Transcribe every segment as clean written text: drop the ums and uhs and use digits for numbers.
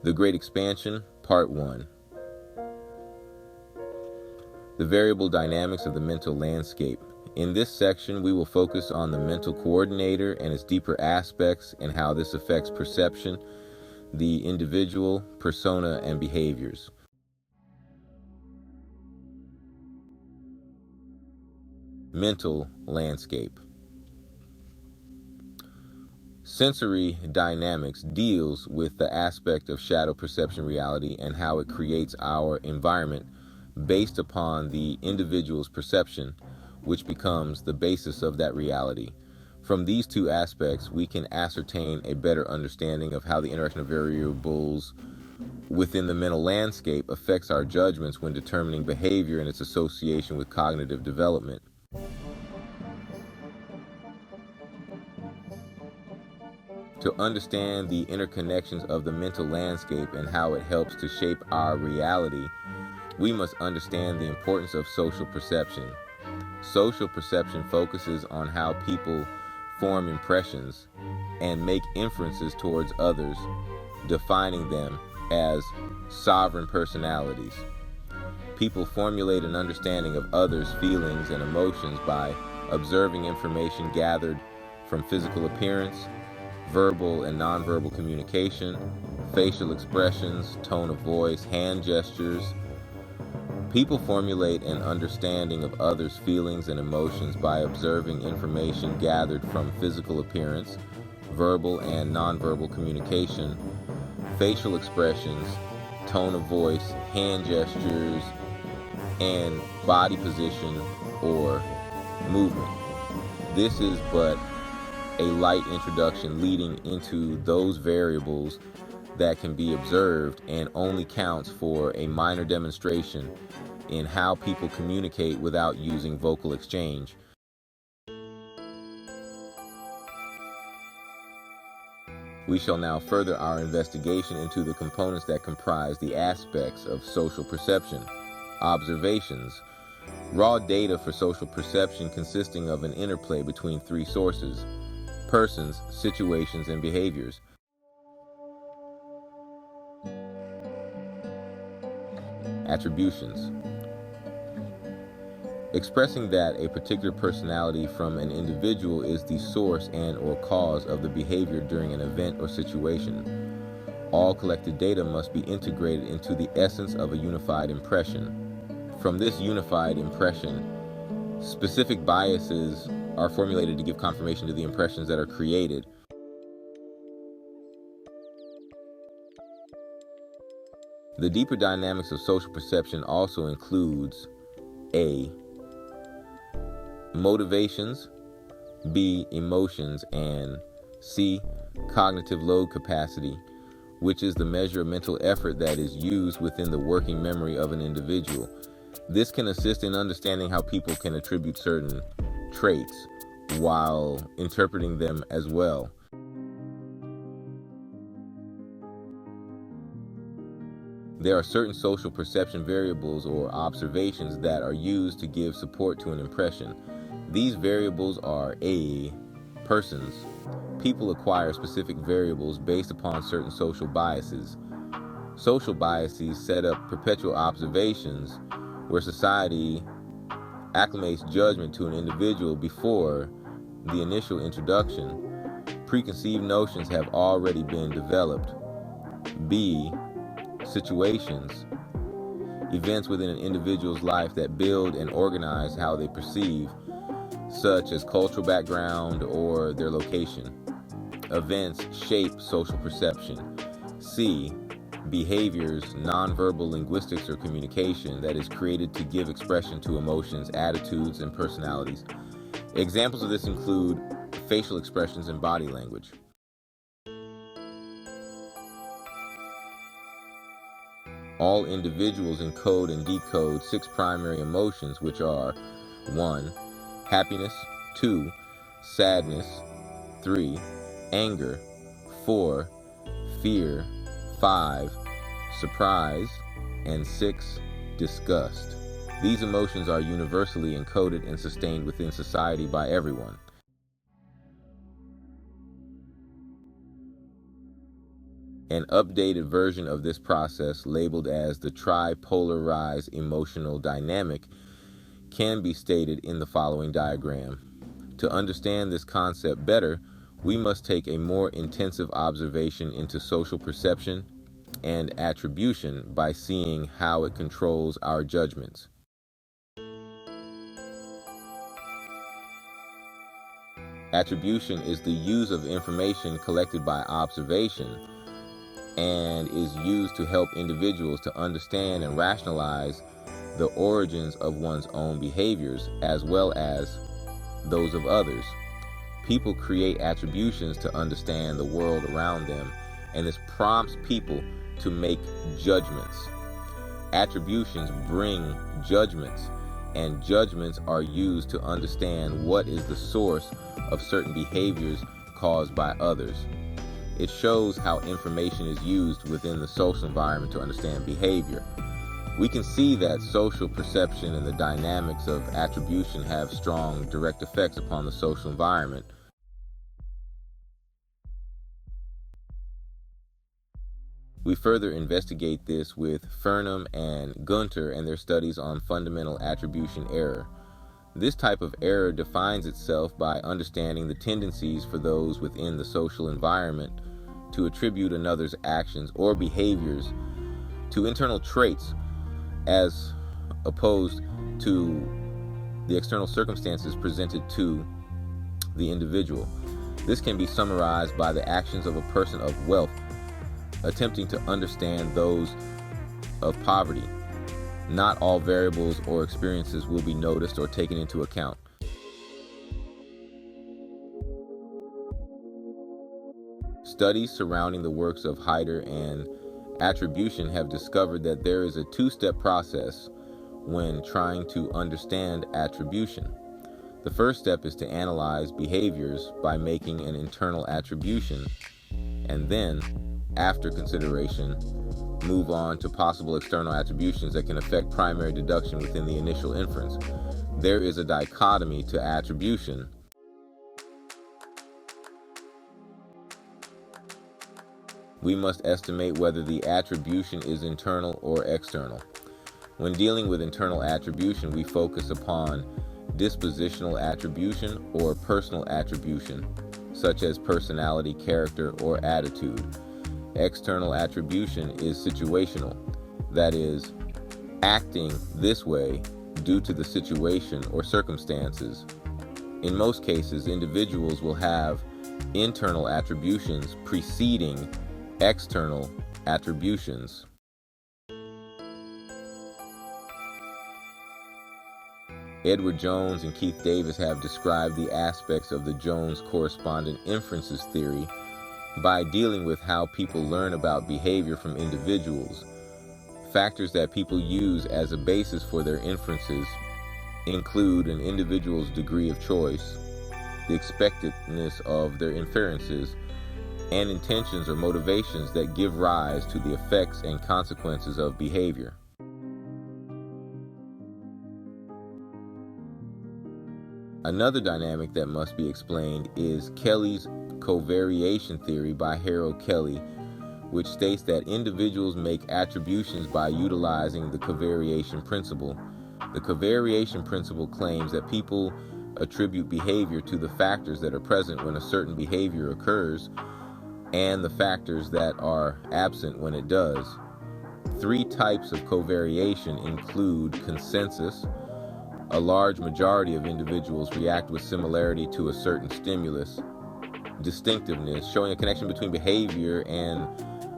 The Great Expansion, Part 1. The variable dynamics of the mental landscape. In this section, we will focus on the mental coordinator and its deeper aspects and how this affects perception, the individual, persona, and behaviors. Mental landscape. Sensory dynamics deals with the aspect of shadow perception reality and how it creates our environment based upon the individual's perception, which becomes the basis of that reality. From these two aspects, we can ascertain a better understanding of how the interaction of variables within the mental landscape affects our judgments when determining behavior and its association with cognitive development. To understand the interconnections of the mental landscape and how it helps to shape our reality, we must understand the importance of social perception. Social perception focuses on how people form impressions and make inferences towards others, defining them as sovereign personalities. People formulate an understanding of others' feelings and emotions by observing information gathered from physical appearance, verbal and nonverbal communication, facial expressions, tone of voice, hand gestures. People formulate an understanding of others' feelings and emotions by observing information gathered from physical appearance, verbal and nonverbal communication, facial expressions, tone of voice, hand gestures, and body position or movement. This is but a light introduction leading into those variables that can be observed and only counts for a minor demonstration in how people communicate without using vocal exchange. We shall now further our investigation into the components that comprise the aspects of social perception. Observations. Raw data for social perception consisting of an interplay between three sources: persons, situations, and behaviors. Attributions. Expressing that a particular personality from an individual is the source and or cause of the behavior during an event or situation. All collected data must be integrated into the essence of a unified impression. From this unified impression, specific biases are formulated to give confirmation to the impressions that are created. The deeper dynamics of social perception also includes A. Motivations, B. Emotions, and C. Cognitive load capacity, which is the measure of mental effort that is used within the working memory of an individual. This can assist in understanding how people can attribute certain traits while interpreting them as well. There are certain social perception variables or observations that are used to give support to an impression. These variables are A. Persons. People acquire specific variables based upon certain social biases. Social biases set up perpetual observations where society acclimates judgment to an individual before the initial introduction. Preconceived notions have already been developed. B. Situations. Events within an individual's life that build and organize how they perceive, such as cultural background or their location. Events shape social perception. C. Behaviors, nonverbal linguistics or communication that is created to give expression to emotions, attitudes, and personalities. Examples of this include facial expressions and body language. All individuals encode and decode 6 primary emotions, which are 1. Happiness, 2. Sadness, 3. Anger, 4. Fear, 5. Surprise, and 6. Disgust. These emotions are universally encoded and sustained within society by everyone. An updated version of this process, labeled as the tripolarized emotional dynamic, can be stated in the following diagram. To understand this concept better, we must take a more intensive observation into social perception and attribution by seeing how it controls our judgments. Attribution is the use of information collected by observation and is used to help individuals to understand and rationalize the origins of one's own behaviors as well as those of others. People create attributions to understand the world around them, and this prompts people to make judgments. Attributions bring judgments, and judgments are used to understand what is the source of certain behaviors caused by others. It shows how information is used within the social environment to understand behavior. We can see that social perception and the dynamics of attribution have strong direct effects upon the social environment. We further investigate this with Furnham and Gunter and their studies on fundamental attribution error. This type of error defines itself by understanding the tendencies for those within the social environment to attribute another's actions or behaviors to internal traits as opposed to the external circumstances presented to the individual. This can be summarized by the actions of a person of wealth attempting to understand those of poverty. Not all variables or experiences will be noticed or taken into account. Studies surrounding the works of Heider and attribution have discovered that there is a two-step process when trying to understand attribution. The first step is to analyze behaviors by making an internal attribution, and then, after consideration, move on to possible external attributions that can affect primary deduction within the initial inference. There is a dichotomy to attribution. We must estimate whether the attribution is internal or external. When dealing with internal attribution, we focus upon dispositional attribution or personal attribution, such as personality, character, or attitude. External attribution is situational, that is, acting this way due to the situation or circumstances. In most cases, individuals will have internal attributions preceding external attributions. Edward Jones and Keith Davis have described the aspects of the Jones correspondent inferences theory by dealing with how people learn about behavior from individuals. Factors that people use as a basis for their inferences include an individual's degree of choice, the expectedness of their inferences, and intentions or motivations that give rise to the effects and consequences of behavior. Another dynamic that must be explained is Kelly's covariation theory by Harold Kelly, which states that individuals make attributions by utilizing the covariation principle. The covariation principle claims that people attribute behavior to the factors that are present when a certain behavior occurs and the factors that are absent when it does. Three types of covariation include consensus. A large majority of individuals react with similarity to a certain stimulus. Distinctiveness, showing a connection between behavior and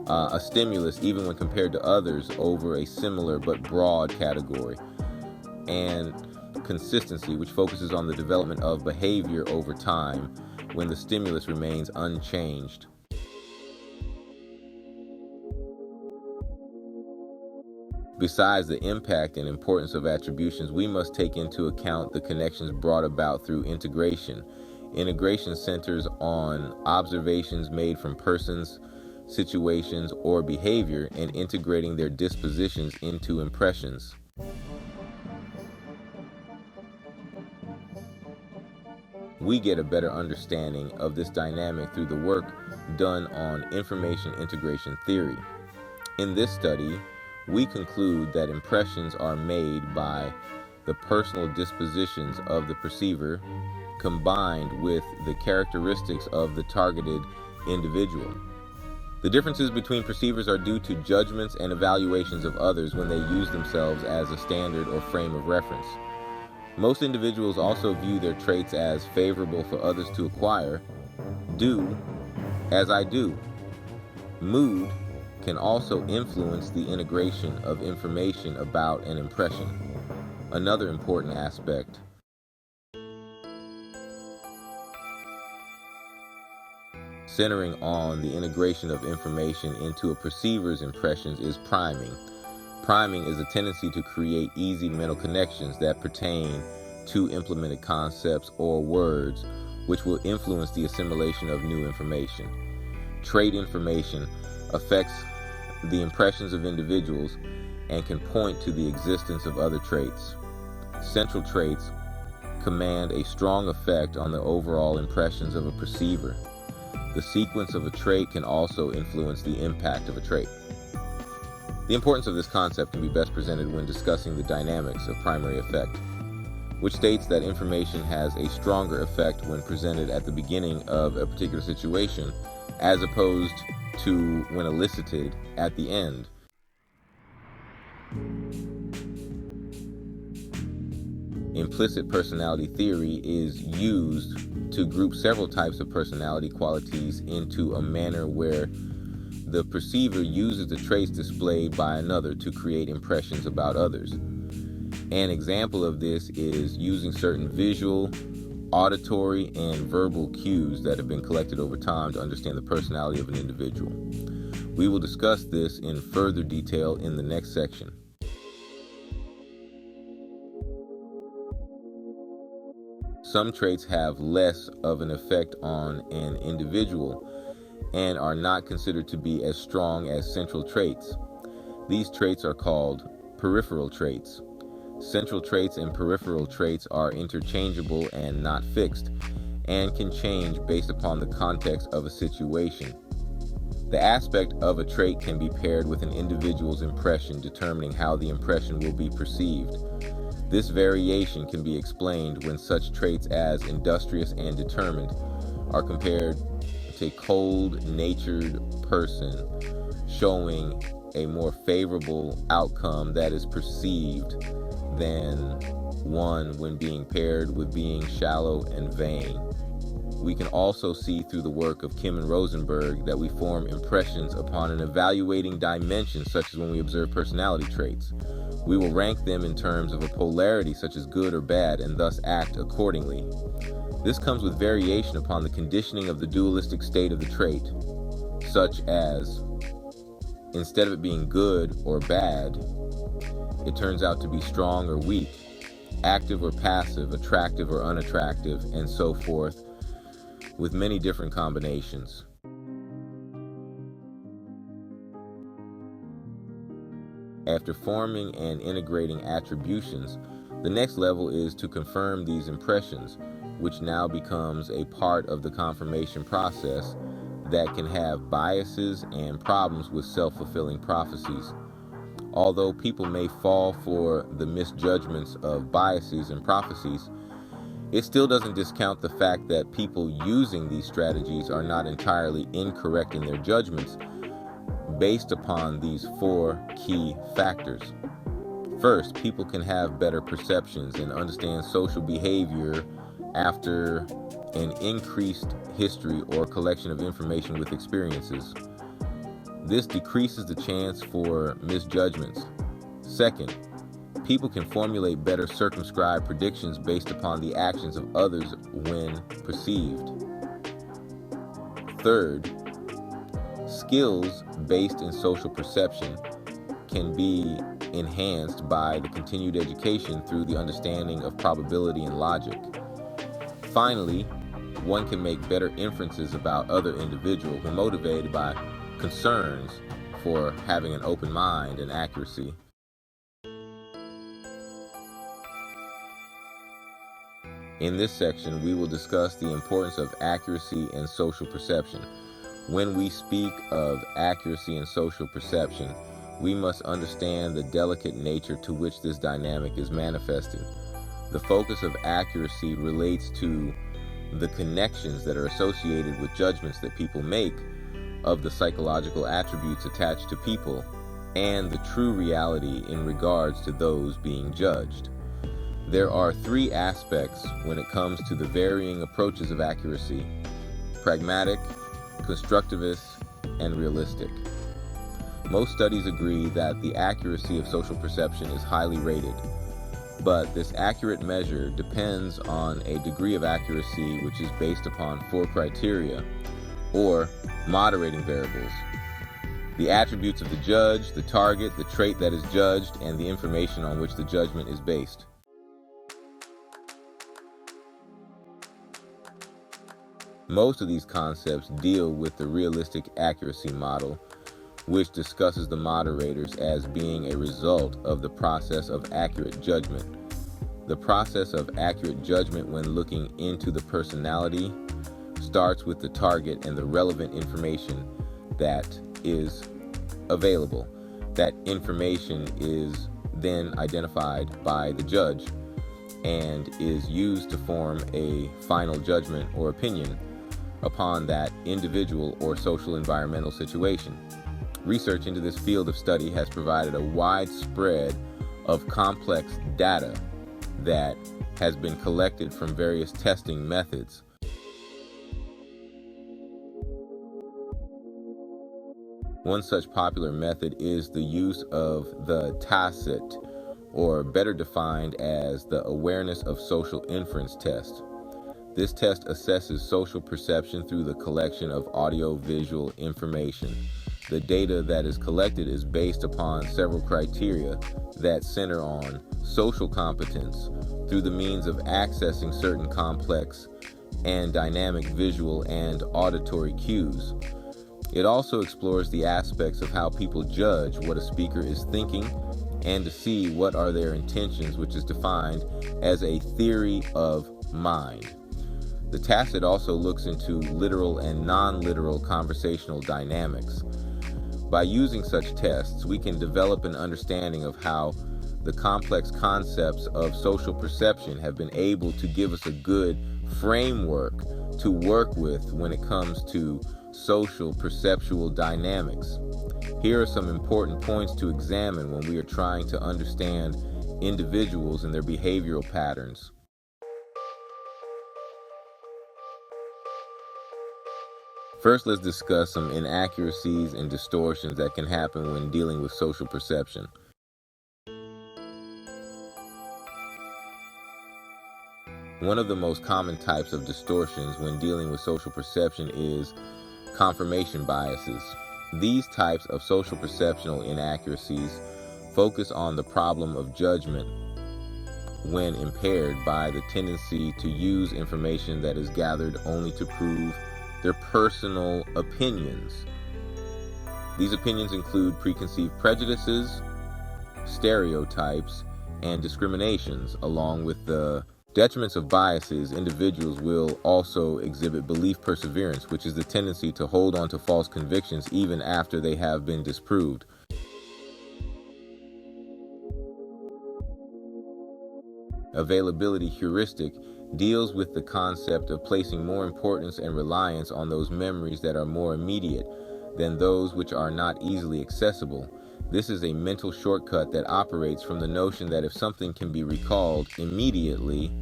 a stimulus even when compared to others over a similar but broad category. And consistency, which focuses on the development of behavior over time when the stimulus remains unchanged. Besides the impact and importance of attributions, we must take into account the connections brought about through integration. Integration centers on observations made from persons, situations, or behavior and integrating their dispositions into impressions. We get a better understanding of this dynamic through the work done on information integration theory. In this study, we conclude that impressions are made by the personal dispositions of the perceiver combined with the characteristics of the targeted individual. The differences between perceivers are due to judgments and evaluations of others when they use themselves as a standard or frame of reference. Most individuals also view their traits as favorable for others to acquire. Do as I do. Mood can also influence the integration of information about an impression. Another important aspect centering on the integration of information into a perceiver's impressions is priming. Priming is a tendency to create easy mental connections that pertain to implemented concepts or words, which will influence the assimilation of new information. Trait information affects the impressions of individuals and can point to the existence of other traits. Central traits command a strong effect on the overall impressions of a perceiver. The sequence of a trait can also influence the impact of a trait. The importance of this concept can be best presented when discussing the dynamics of primary effect, which states that information has a stronger effect when presented at the beginning of a particular situation, as opposed to when elicited at the end. Implicit personality theory is used to group several types of personality qualities into a manner where the perceiver uses the traits displayed by another to create impressions about others. An example of this is using certain visual, auditory, and verbal cues that have been collected over time to understand the personality of an individual. We will discuss this in further detail in the next section. Some traits have less of an effect on an individual and are not considered to be as strong as central traits. These traits are called peripheral traits. Central traits and peripheral traits are interchangeable and not fixed, and can change based upon the context of a situation. The aspect of a trait can be paired with an individual's impression, determining how the impression will be perceived. This variation can be explained when such traits as industrious and determined are compared to a cold-natured person, showing a more favorable outcome that is perceived than one when being paired with being shallow and vain. We can also see through the work of Kim and Rosenberg that we form impressions upon an evaluating dimension, such as when we observe personality traits. We will rank them in terms of a polarity such as good or bad, and thus act accordingly. This comes with variation upon the conditioning of the dualistic state of the trait, such as, instead of it being good or bad, it turns out to be strong or weak, active or passive, attractive or unattractive, and so forth, with many different combinations. After forming and integrating attributions, the next level is to confirm these impressions, which now becomes a part of the confirmation process that can have biases and problems with self-fulfilling prophecies. Although people may fall for the misjudgments of biases and prophecies, it still doesn't discount the fact that people using these strategies are not entirely incorrect in their judgments based upon these four key factors. First, people can have better perceptions and understand social behavior after an increased history or collection of information with experiences. This decreases the chance for misjudgments. Second, people can formulate better circumscribed predictions based upon the actions of others when perceived. Third, skills based in social perception can be enhanced by the continued education through the understanding of probability and logic. Finally, one can make better inferences about other individuals when motivated by concerns for having an open mind and accuracy. In this section, we will discuss the importance of accuracy and social perception. When we speak of accuracy and social perception, we must understand the delicate nature to which this dynamic is manifesting. The focus of accuracy relates to the connections that are associated with judgments that people make of the psychological attributes attached to people and the true reality in regards to those being judged. There are three aspects when it comes to the varying approaches of accuracy: pragmatic, constructivist, and realistic. Most studies agree that the accuracy of social perception is highly rated, but this accurate measure depends on a degree of accuracy which is based upon four criteria, or moderating variables: the attributes of the judge, the target, the trait that is judged, and the information on which the judgment is based. Most of these concepts deal with the realistic accuracy model, which discusses the moderators as being a result of the process of accurate judgment. The process of accurate judgment when looking into the personality starts with the target and the relevant information that is available. That information is then identified by the judge and is used to form a final judgment or opinion upon that individual or social environmental situation. Research into this field of study has provided a wide spread of complex data that has been collected from various testing methods. One such popular method is the use of the TACIT, or better defined as the Awareness of Social Inference test. This test assesses social perception through the collection of audio-visual information. The data that is collected is based upon several criteria that center on social competence through the means of accessing certain complex and dynamic visual and auditory cues. It also explores the aspects of how people judge what a speaker is thinking and to see what are their intentions, which is defined as a theory of mind. The TACIT also looks into literal and non-literal conversational dynamics. By using such tests, we can develop an understanding of how the complex concepts of social perception have been able to give us a good framework to work with when it comes to social perceptual dynamics. Here are some important points to examine when we are trying to understand individuals and their behavioral patterns. First, let's discuss some inaccuracies and distortions that can happen when dealing with social perception. One of the most common types of distortions when dealing with social perception is confirmation biases. These types of social perceptual inaccuracies focus on the problem of judgment when impaired by the tendency to use information that is gathered only to prove their personal opinions. These opinions include preconceived prejudices, stereotypes, and discriminations. Along with the detriments of biases, individuals will also exhibit belief perseverance, which is the tendency to hold on to false convictions even after they have been disproved. Availability heuristic deals with the concept of placing more importance and reliance on those memories that are more immediate than those which are not easily accessible. This is a mental shortcut that operates from the notion that if something can be recalled immediately,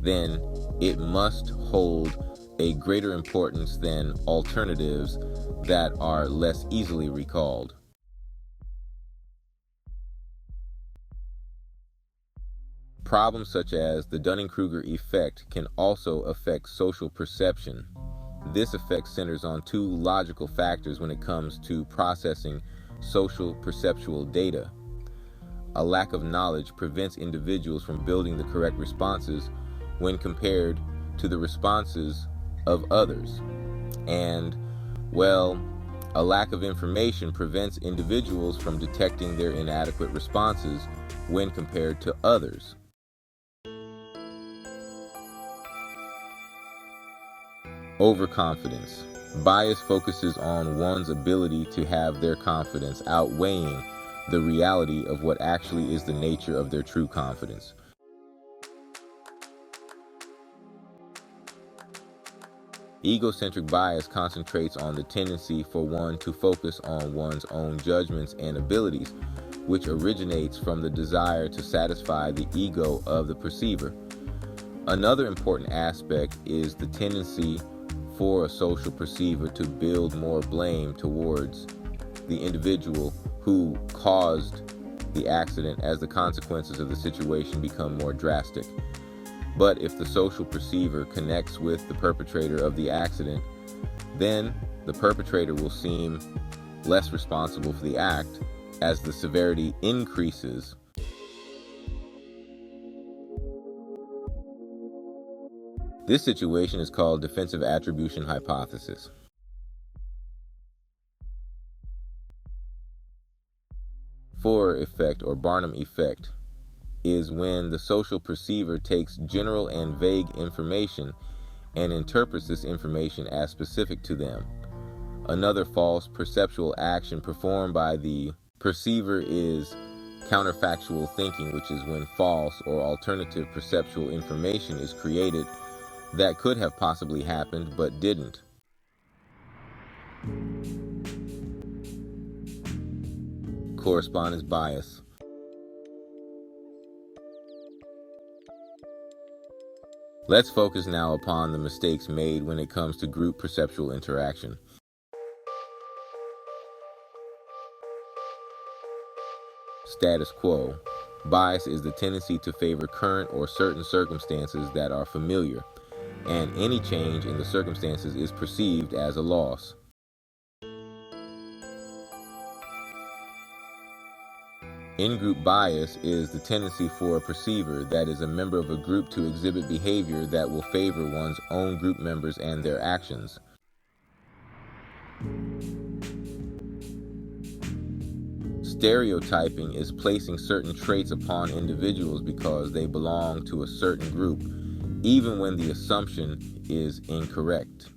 then it must hold a greater importance than alternatives that are less easily recalled. Problems such as the Dunning-Kruger effect can also affect social perception. This effect centers on two logical factors when it comes to processing social perceptual data. A lack of knowledge prevents individuals from building the correct responses when compared to the responses of others. And, a lack of information prevents individuals from detecting their inadequate responses when compared to others. Overconfidence. Bias focuses on one's ability to have their confidence outweighing the reality of what actually is the nature of their true confidence. Egocentric bias concentrates on the tendency for one to focus on one's own judgments and abilities, which originates from the desire to satisfy the ego of the perceiver. Another important aspect is the tendency for a social perceiver to build more blame towards the individual who caused the accident as the consequences of the situation become more drastic. But if the social perceiver connects with the perpetrator of the accident, then the perpetrator will seem less responsible for the act as the severity increases. This situation is called defensive attribution hypothesis. Forer effect or Barnum effect is when the social perceiver takes general and vague information and interprets this information as specific to them. Another false perceptual action performed by the perceiver is counterfactual thinking, which is when false or alternative perceptual information is created that could have possibly happened but didn't. Correspondence bias. Let's focus now upon the mistakes made when it comes to group perceptual interaction. Status quo. Bias is the tendency to favor current or certain circumstances that are familiar, and any change in the circumstances is perceived as a loss. In-group bias is the tendency for a perceiver that is a member of a group to exhibit behavior that will favor one's own group members and their actions. Stereotyping is placing certain traits upon individuals because they belong to a certain group, even when the assumption is incorrect.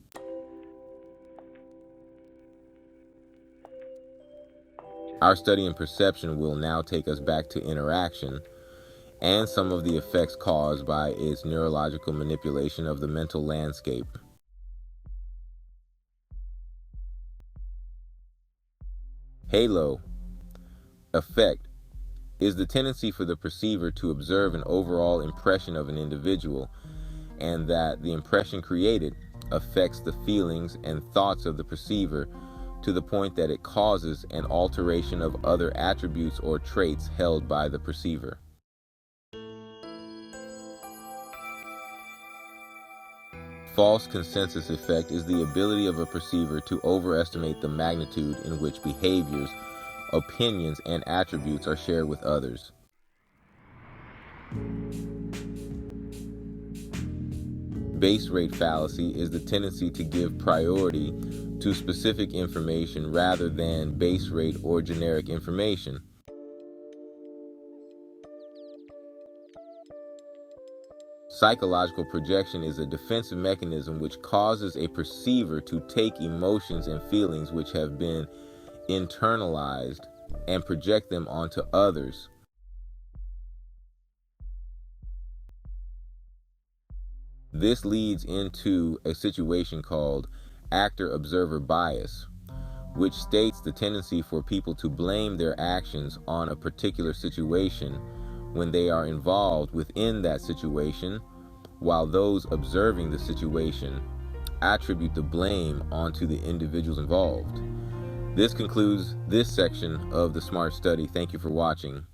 Our study in perception will now take us back to interaction and some of the effects caused by its neurological manipulation of the mental landscape. Halo effect is the tendency for the perceiver to observe an overall impression of an individual, and that the impression created affects the feelings and thoughts of the perceiver to the point that it causes an alteration of other attributes or traits held by the perceiver. False consensus effect is the ability of a perceiver to overestimate the magnitude in which behaviors, opinions, and attributes are shared with others. Base rate fallacy is the tendency to give priority to specific information rather than base rate or generic information. Psychological projection is a defensive mechanism which causes a perceiver to take emotions and feelings which have been internalized and project them onto others. This leads into a situation called actor-observer bias, which states the tendency for people to blame their actions on a particular situation when they are involved within that situation, while those observing the situation attribute the blame onto the individuals involved. This concludes this section of the SMART study. Thank you for watching.